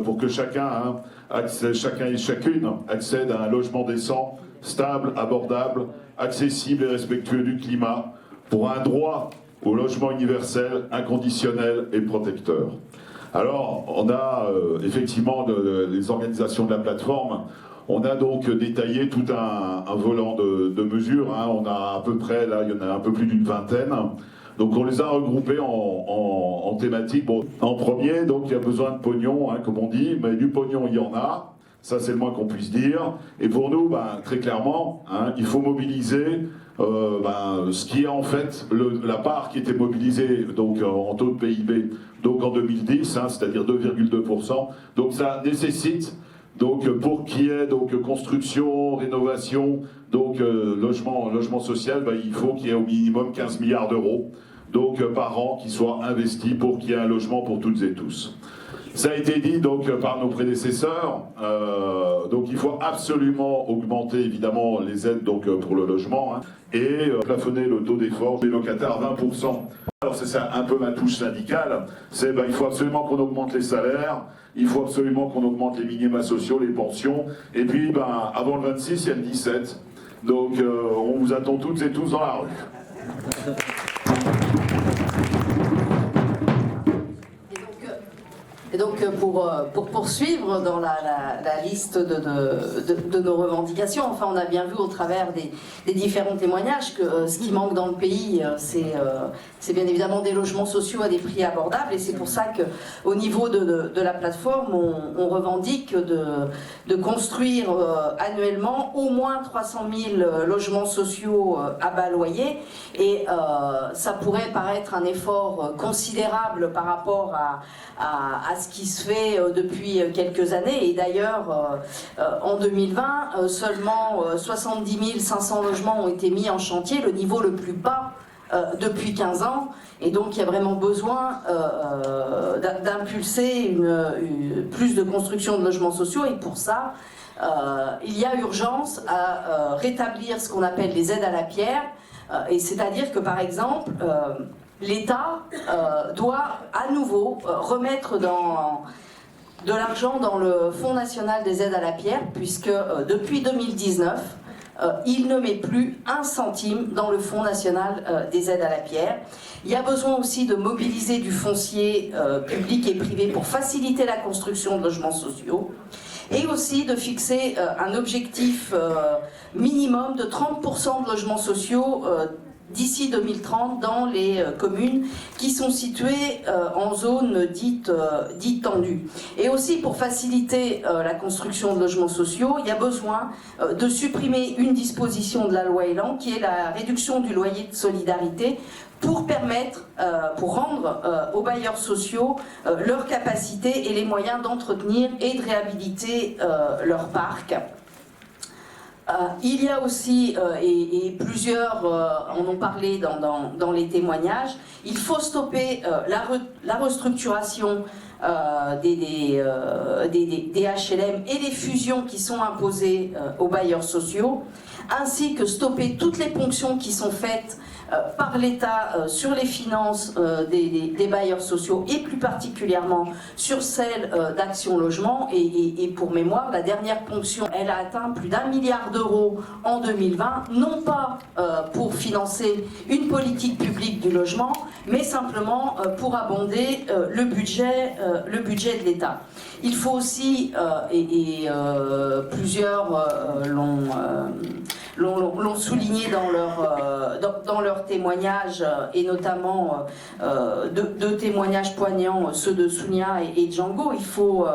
pour que chacun et chacune accède à un logement décent, stable, abordable, accessible et respectueux du climat, pour un droit au logement universel, inconditionnel et protecteur. Alors, on a effectivement les organisations de la plateforme. On a donc détaillé tout un volant de mesures. Hein. On a à peu près, là, il y en a un peu plus d'une vingtaine. Donc on les a regroupés en thématiques. Bon, en premier, donc il y a besoin de pognon, hein, comme on dit, mais du pognon il y en a. Ça c'est le moins qu'on puisse dire. Et pour nous, très clairement, hein, il faut mobiliser ce qui est en fait la part qui était mobilisée donc, en taux de PIB donc en 2010, hein, c'est-à-dire 2,2%. Donc ça nécessite donc pour qu'il y ait donc construction, rénovation, donc logement social, il faut qu'il y ait au minimum 15 milliards d'euros donc par an qui soient investis pour qu'il y ait un logement pour toutes et tous. Ça a été dit donc par nos prédécesseurs, donc il faut absolument augmenter évidemment les aides donc pour le logement, hein, et plafonner le taux d'effort des locataires à 20%. Alors c'est ça un peu ma touche syndicale, c'est il faut absolument qu'on augmente les salaires, il faut absolument qu'on augmente les minima sociaux, les pensions, et puis avant le 26 il y a le 17, donc on vous attend toutes et tous dans la rue. Et donc pour poursuivre dans la liste de nos revendications, enfin on a bien vu au travers des différents témoignages que ce qui manque dans le pays, c'est bien évidemment des logements sociaux à des prix abordables, et c'est pour ça qu'au niveau de la plateforme, on revendique de construire annuellement au moins 300 000 logements sociaux à bas loyer, et ça pourrait paraître un effort considérable par rapport à ce qui se fait depuis quelques années, et d'ailleurs en 2020 seulement 70 500 logements ont été mis en chantier, le niveau le plus bas depuis 15 ans, et donc il y a vraiment besoin d'impulser plus de construction de logements sociaux, et pour ça il y a urgence à rétablir ce qu'on appelle les aides à la pierre, et c'est-à-dire que par exemple l'État doit à nouveau remettre de l'argent dans le Fonds national des aides à la pierre, puisque depuis 2019, il ne met plus un centime dans le Fonds national des aides à la pierre. Il y a besoin aussi de mobiliser du foncier public et privé pour faciliter la construction de logements sociaux, et aussi de fixer un objectif minimum de 30% de logements sociaux d'ici 2030 dans les communes qui sont situées en zone dite tendue. Et aussi pour faciliter la construction de logements sociaux, il y a besoin de supprimer une disposition de la loi Elan qui est la réduction du loyer de solidarité pour permettre, pour rendre aux bailleurs sociaux leur capacité et les moyens d'entretenir et de réhabiliter leur parc. Il y a aussi, et plusieurs en ont parlé dans les témoignages, il faut stopper la restructuration des HLM et les fusions qui sont imposées aux bailleurs sociaux, ainsi que stopper toutes les ponctions qui sont faites par l'État sur les finances des bailleurs sociaux, et plus particulièrement sur celles d'Action Logement. Et pour mémoire, la dernière ponction, elle a atteint plus d'1 milliard d'euros en 2020, non pas pour financer une politique publique du logement, mais simplement pour abonder le budget de l'État. Il faut aussi, plusieurs l'ont souligné dans leur témoignages, et notamment deux témoignages poignants, ceux de Sounia et Django. Il faut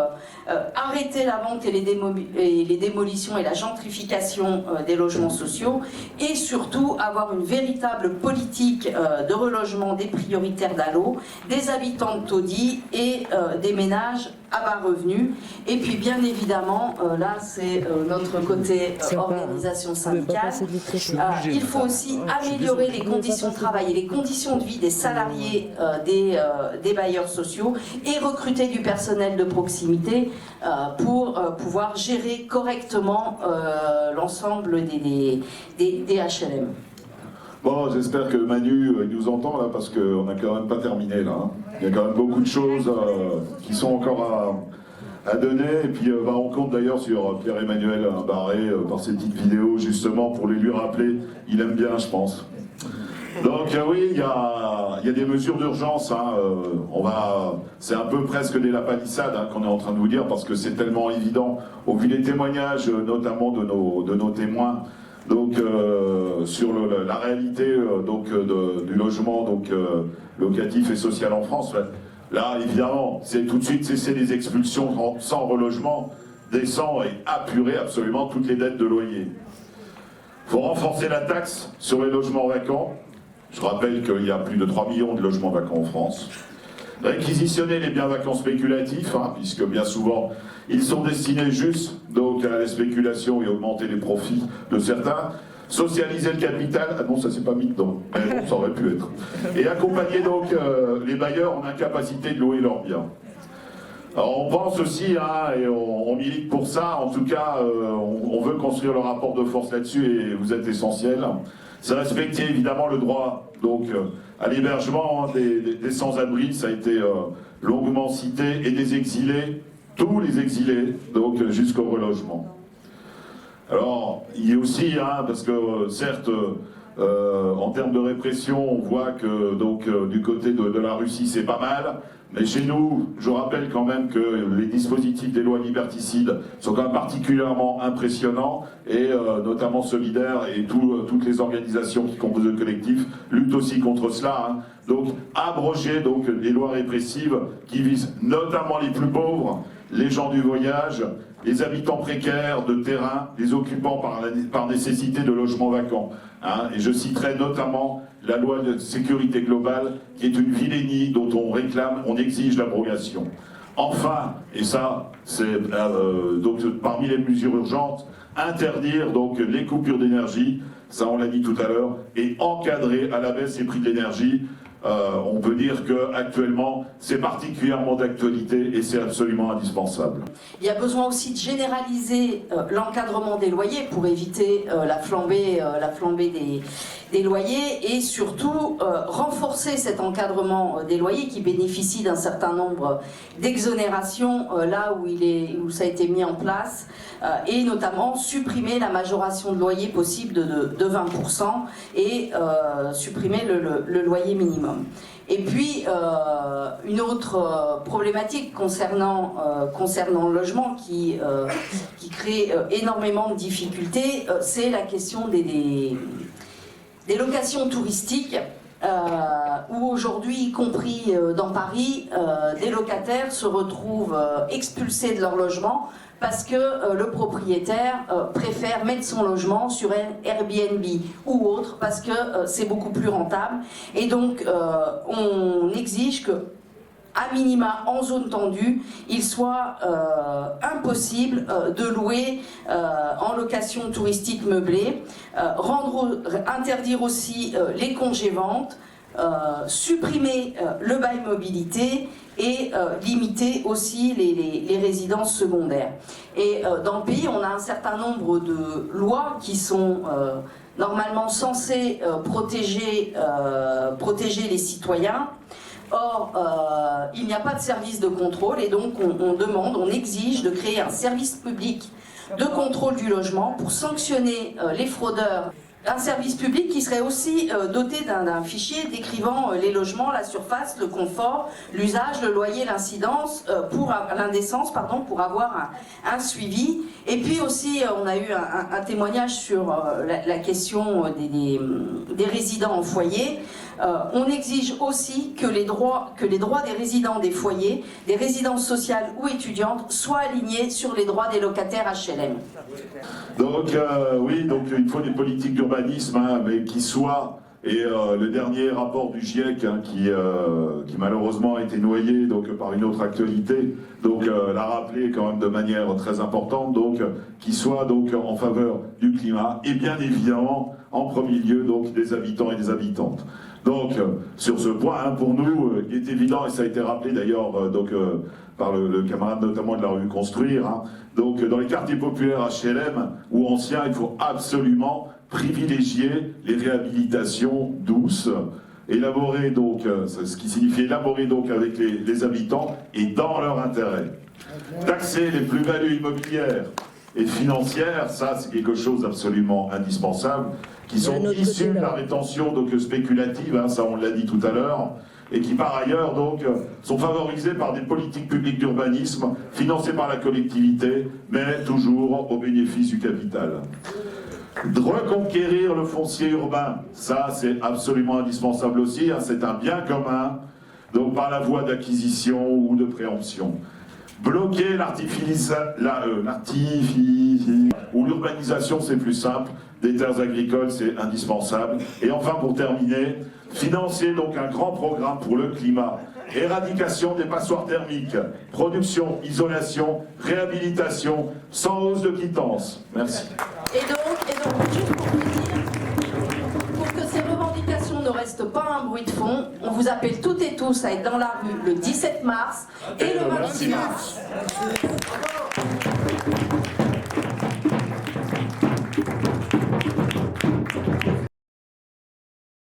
arrêter la vente et les démolitions et la gentrification des logements sociaux, et surtout avoir une véritable politique de relogement des prioritaires d'Allo, des habitants de taudis et des ménages à bas revenus. Et puis bien évidemment, là c'est notre côté organisation syndicale, il faut aussi améliorer les conditions de travail et les conditions de vie des salariés des bailleurs sociaux, et recruter du personnel de proximité pour pouvoir gérer correctement l'ensemble des HLM. Bon, j'espère que Manu nous entend là, parce qu'on n'a quand même pas terminé là. Hein. Il y a quand même beaucoup de choses qui sont encore à donner, et puis on compte d'ailleurs sur Pierre-Emmanuel Barré par ses petites vidéos, justement, pour les lui rappeler. Il aime bien, je pense. Donc oui, il y a des mesures d'urgence, hein, c'est un peu presque des lapalissades qu'on est en train de vous dire, parce que c'est tellement évident, au vu des témoignages, notamment de nos témoins, donc sur la réalité du logement locatif et social en France. Là, évidemment, c'est tout de suite cesser les expulsions sans relogement décent et apurer absolument toutes les dettes de loyer. Il faut renforcer la taxe sur les logements vacants. Je rappelle qu'il y a plus de 3 millions de logements vacants en France. Réquisitionner les biens vacants spéculatifs, puisque bien souvent ils sont destinés juste donc à la spéculation et augmenter les profits de certains. Socialiser le capital, ah non ça c'est pas mis dedans, mais bon ça aurait pu être. Et accompagner donc les bailleurs en incapacité de louer leurs biens. Alors on pense aussi, et on milite pour ça, en tout cas on veut construire le rapport de force là-dessus et vous êtes essentiel. C'est respecter évidemment le droit donc, à l'hébergement des sans-abri, ça a été longuement cité, et des exilés, tous les exilés, donc jusqu'au relogement. Alors, il y a aussi, parce que certes, en termes de répression, on voit que du côté de la Russie, c'est pas mal. Mais chez nous, je rappelle quand même que les dispositifs des lois liberticides sont quand même particulièrement impressionnants et notamment Solidaires et toutes les organisations qui composent le collectif luttent aussi contre cela. Donc abroger les lois répressives qui visent notamment les plus pauvres, les gens du voyage, les habitants précaires de terrain, les occupants par nécessité de logements vacants. Et je citerai notamment la loi de sécurité globale, qui est une vilainie dont on réclame, on exige l'abrogation. Enfin, et ça c'est parmi les mesures urgentes, interdire les coupures d'énergie, ça on l'a dit tout à l'heure, et encadrer à la baisse les prix de l'énergie. On peut dire qu'actuellement, c'est particulièrement d'actualité et c'est absolument indispensable. Il y a besoin aussi de généraliser l'encadrement des loyers pour éviter la flambée des loyers et surtout renforcer cet encadrement des loyers qui bénéficie d'un certain nombre d'exonérations là où ça a été mis en place et notamment supprimer la majoration de loyer possible de 20% et supprimer le loyer minimum. Et puis, une autre problématique concernant le logement qui crée énormément de difficultés, c'est la question des locations touristiques, où aujourd'hui, y compris dans Paris, des locataires se retrouvent expulsés de leur logement parce que le propriétaire préfère mettre son logement sur Airbnb ou autre parce que c'est beaucoup plus rentable. Et donc on exige que, à minima en zone tendue, il soit impossible de louer en location touristique meublée, interdire aussi les congés-ventes, supprimer le bail mobilité et limiter aussi les résidences secondaires. Et dans le pays, on a un certain nombre de lois qui sont normalement censées protéger les citoyens. Or, il n'y a pas de service de contrôle et donc on exige de créer un service public de contrôle du logement pour sanctionner les fraudeurs. Un service public qui serait aussi doté d'un fichier décrivant les logements, la surface, le confort, l'usage, le loyer, l'indécence, pour avoir un suivi. Et puis aussi, on a eu un témoignage sur la question des résidents en foyer. On exige aussi que les droits des résidents des foyers, des résidences sociales ou étudiantes, soient alignés sur les droits des locataires HLM. Donc oui, il faut des politiques d'urbanisme, mais qui soient, et le dernier rapport du GIEC qui malheureusement a été noyé par une autre actualité, l'a rappelé quand même de manière très importante, qui soit en faveur du climat et bien évidemment en premier lieu des habitants et des habitantes. Donc, sur ce point, pour nous, il est évident, et ça a été rappelé d'ailleurs par le camarade notamment de la revue Construire, dans les quartiers populaires HLM ou anciens, il faut absolument privilégier les réhabilitations douces, élaborer ce qui signifie élaborer avec les habitants et dans leur intérêt. Taxer les plus-values immobilières et financières, ça c'est quelque chose d'absolument indispensable, qui sont issues de la rétention donc spéculative, hein, ça on l'a dit tout à l'heure, et qui par ailleurs donc sont favorisées par des politiques publiques d'urbanisme financées par la collectivité, mais toujours au bénéfice du capital. De reconquérir le foncier urbain, ça c'est absolument indispensable aussi, hein, c'est un bien commun, donc par la voie d'acquisition ou de préemption. Bloquer ou l'urbanisation, c'est plus simple, des terres agricoles, c'est indispensable. Et enfin, pour terminer, financer donc un grand programme pour le climat, éradication des passoires thermiques, production, isolation, réhabilitation, sans hausse de quittance. Merci. Et donc, juste pour vous dire, pour que ces revendications ne restent pas un bruit de fond, on vous appelle toutes et tous à être dans la rue le 17 mars et le 26 mars.